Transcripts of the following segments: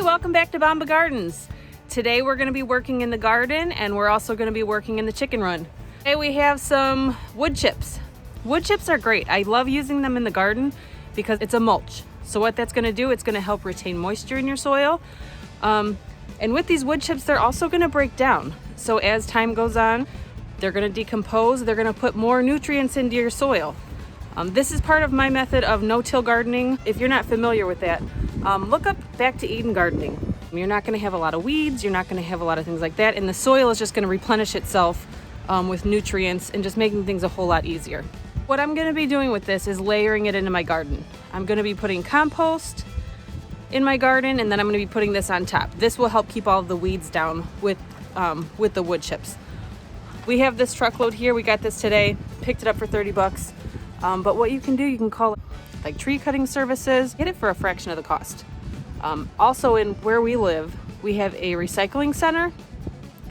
welcome back to Bamba Gardens. Today we're going to be working in the garden and we're also going to be working in the chicken run. Today we have some wood chips. Wood chips are great. I love using them in the garden because it's a mulch. So what that's going to do, it's going to help retain moisture in your soil. And with these wood chips, they're also going to break down. So as time goes on, they're going to decompose. They're going to put more nutrients into your soil. This is part of my method of no-till gardening. If you're not familiar with that, look up Back to Eden gardening. You're not going to have a lot of weeds. You're not going to have a lot of things like that. And the soil is just going to replenish itself with nutrients and just making things a whole lot easier. What I'm going to be doing with this is layering it into my garden. I'm going to be putting compost in my garden, and then I'm going to be putting this on top. This will help keep all of the weeds down with the wood chips. We have this truckload here. We got this today, picked it up for 30 bucks. But what you can do, you can call it like tree cutting services, get it for a fraction of the cost. Also in where we live, we have a recycling center.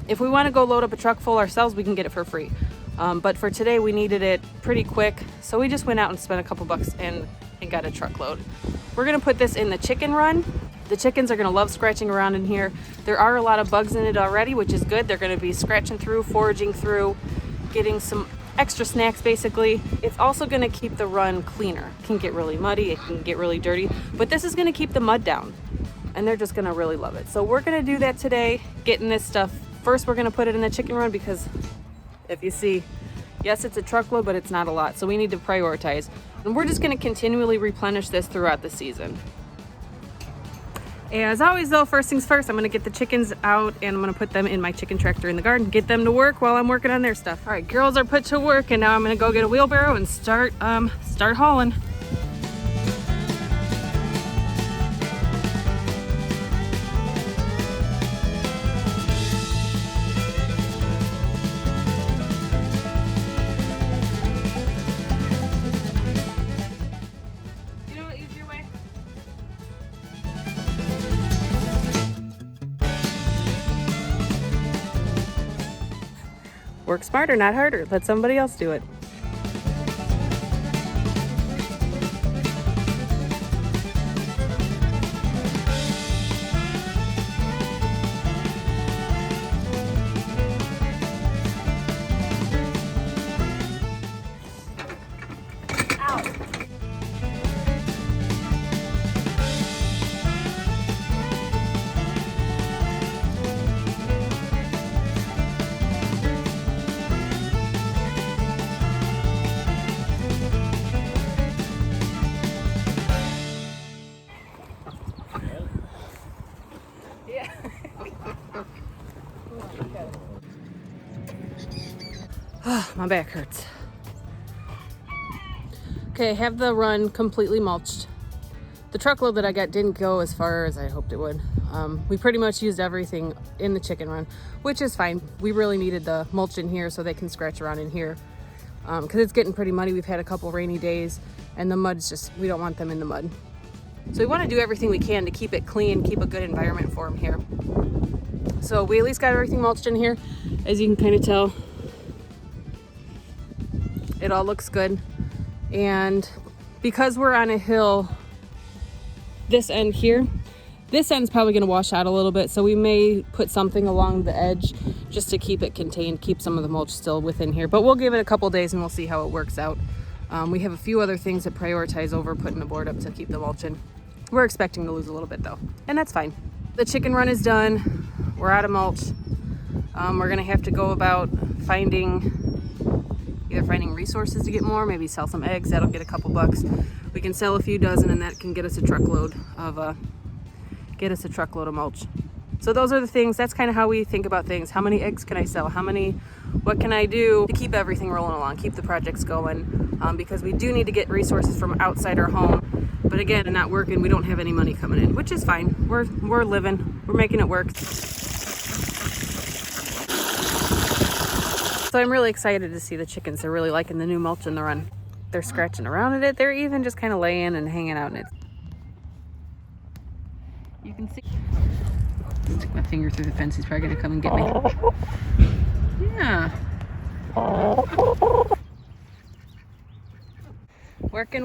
If we want to go load up a truck full ourselves, we can get it for free. But for today, we needed it pretty quick. So we just went out and spent a couple bucks and got a truckload. We're going to put this in the chicken run. The chickens are going to love scratching around in here. There are a lot of bugs in it already, which is good. They're going to be scratching through, foraging through, getting some extra snacks basically. It's also going to keep the run cleaner. It can get really muddy, it can get really dirty, but this is going to keep the mud down and they're just going to really love it. So we're going to do that today, getting this stuff. First we're going to put it in the chicken run because if you see, yes, it's a truckload, but it's not a lot. So we need to prioritize. And we're just going to continually replenish this throughout the season. As always though, first things first, I'm going to get the chickens out and I'm going to put them in my chicken tractor in the garden, get them to work while I'm working on their stuff. All right, girls are put to work and now I'm going to go get a wheelbarrow and start hauling. Work smarter, not harder. Let somebody else do it. My back hurts. Okay, I have the run completely mulched. The truckload that I got didn't go as far as I hoped it would. We pretty much used everything in the chicken run, which is fine. We really needed the mulch in here so they can scratch around in here because it's getting pretty muddy. We've had a couple rainy days and the mud's just, we don't want them in the mud. So we want to do everything we can to keep it clean, keep a good environment for them here. So we at least got everything mulched in here. As you can kind of tell, it all looks good. And because we're on a hill, this end here, this end's probably going to wash out a little bit. So we may put something along the edge just to keep it contained, keep some of the mulch still within here. But we'll give it a couple days and we'll see how it works out. We have a few other things to prioritize over putting the board up to keep the mulch in. We're expecting to lose a little bit though, and that's fine. The chicken run is done. We're out of mulch. We're going to have to go about either finding resources to get more, maybe sell some eggs. That'll get a couple bucks. We can sell a few dozen and that can get us a truckload of mulch. So those are the things. That's kind of how we think about things. How many eggs can I sell? What can I do to keep everything rolling along, keep the projects going? Because we do need to get resources from outside our home. But again, not working, we don't have any money coming in, which is fine. We're living, we're making it work. So I'm really excited to see the chickens. They're really liking the new mulch in the run. They're scratching around in it. They're even just kind of laying and hanging out in it. You can see. Stick my finger through the fence. He's probably gonna come and get me. Yeah. Working.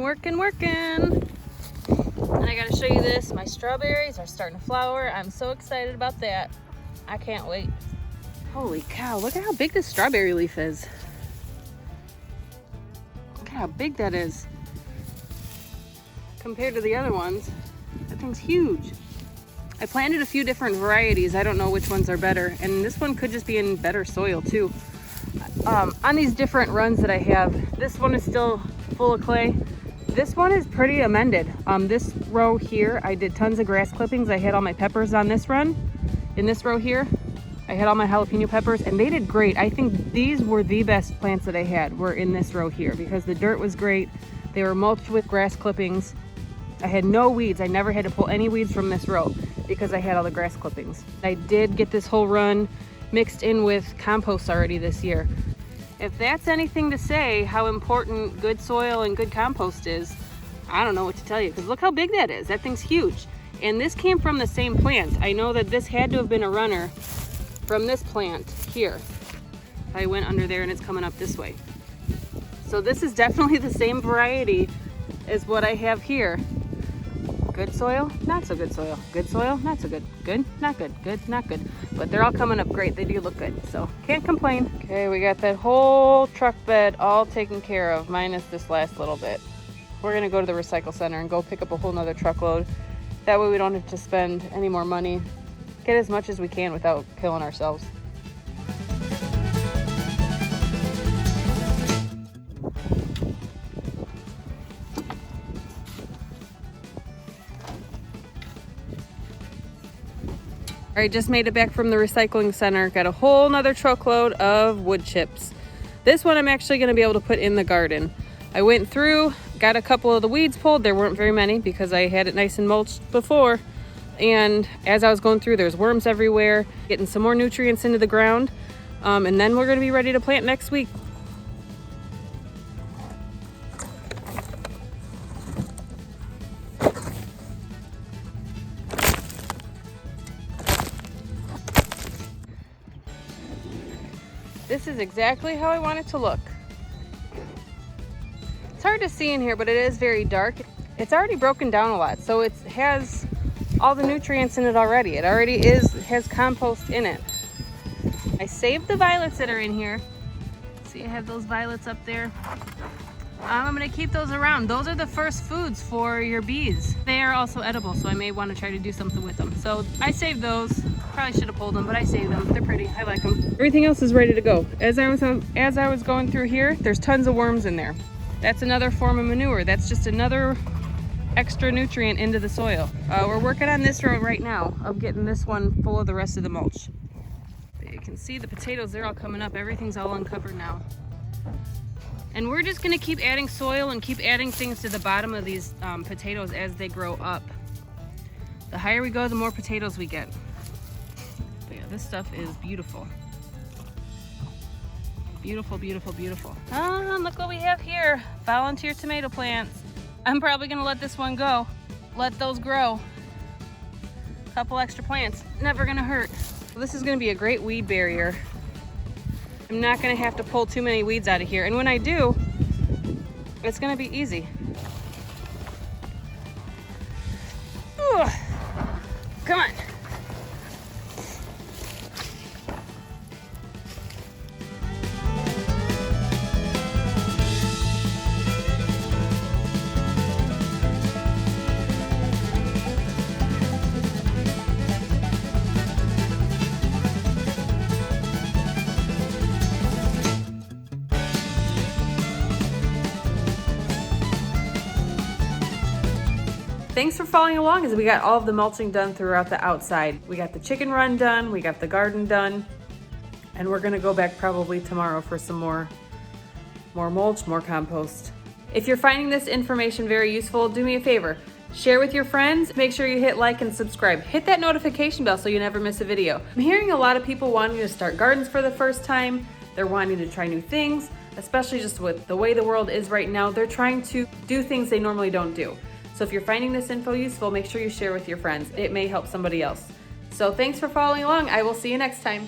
And I gotta show you this. My strawberries are starting to flower. I'm so excited about that. I can't wait. Holy cow, look at how big this strawberry leaf is. Look at how big that is. Compared to the other ones, that thing's huge. I planted a few different varieties. I don't know which ones are better. And this one could just be in better soil too. On these different runs that I have, this one is still full of clay. This one is pretty amended. This row here, I did tons of grass clippings. I had all my peppers on this run. In this row here, I had all my jalapeno peppers and they did great. I think these were the best plants that I had were in this row here because the dirt was great. They were mulched with grass clippings. I had no weeds. I never had to pull any weeds from this row because I had all the grass clippings. I did get this whole run mixed in with compost already this year. If that's anything to say how important good soil and good compost is, I don't know what to tell you because look how big that is. That thing's huge. And this came from the same plant. I know that this had to have been a runner from this plant here. I went under there and it's coming up this way. So this is definitely the same variety as what I have here. Good soil, not so good soil. Good soil, not so good. Good, not good. Good, not good. But they're all coming up great. They do look good, so can't complain. Okay, we got that whole truck bed all taken care of, minus this last little bit. We're gonna go to the recycle center and go pick up a whole nother truckload. That way we don't have to spend any more money. Get as much as we can without killing ourselves. All right, just made it back from the recycling center. Got a whole nother truckload of wood chips. This one I'm actually gonna be able to put in the garden. I went through, got a couple of the weeds pulled. There weren't very many because I had it nice and mulched before. And as I was going through, there's worms everywhere, getting some more nutrients into the ground. And then we're gonna be ready to plant next week. This is exactly how I want it to look. It's hard to see in here, but it is very dark. It's already broken down a lot, so it has all the nutrients in it already. It already has compost in it. I saved the violets that are in here. See, I have those violets up there. I'm gonna keep those around. Those are the first foods for your bees. They are also edible, so I may want to try to do something with them. So I saved those. Probably should have pulled them, but I saved them. They're pretty. I like them. Everything else is ready to go. As I was going through here, there's tons of worms in there. That's another form of manure. That's just another extra nutrient into the soil. We're working on this row right now of getting this one full of the rest of the mulch. But you can see the potatoes, they're all coming up. Everything's all uncovered now. And we're just gonna keep adding soil and keep adding things to the bottom of these potatoes as they grow up. The higher we go, the more potatoes we get. But yeah, this stuff is beautiful. Beautiful, beautiful, beautiful. Look what we have here. Volunteer tomato plants. I'm probably gonna let this one go. Let those grow. Couple extra plants, never gonna hurt. This is gonna be a great weed barrier. I'm not gonna have to pull too many weeds out of here. And when I do, it's gonna be easy. Ugh. Come on. Thanks for following along as we got all of the mulching done throughout the outside. We got the chicken run done, we got the garden done, and we're gonna go back probably tomorrow for some more mulch, more compost. If you're finding this information very useful, do me a favor. Share with your friends, make sure you hit like and subscribe. Hit that notification bell so you never miss a video. I'm hearing a lot of people wanting to start gardens for the first time. They're wanting to try new things, especially just with the way the world is right now. They're trying to do things they normally don't do. So if you're finding this info useful, make sure you share with your friends. It may help somebody else. So thanks for following along. I will see you next time.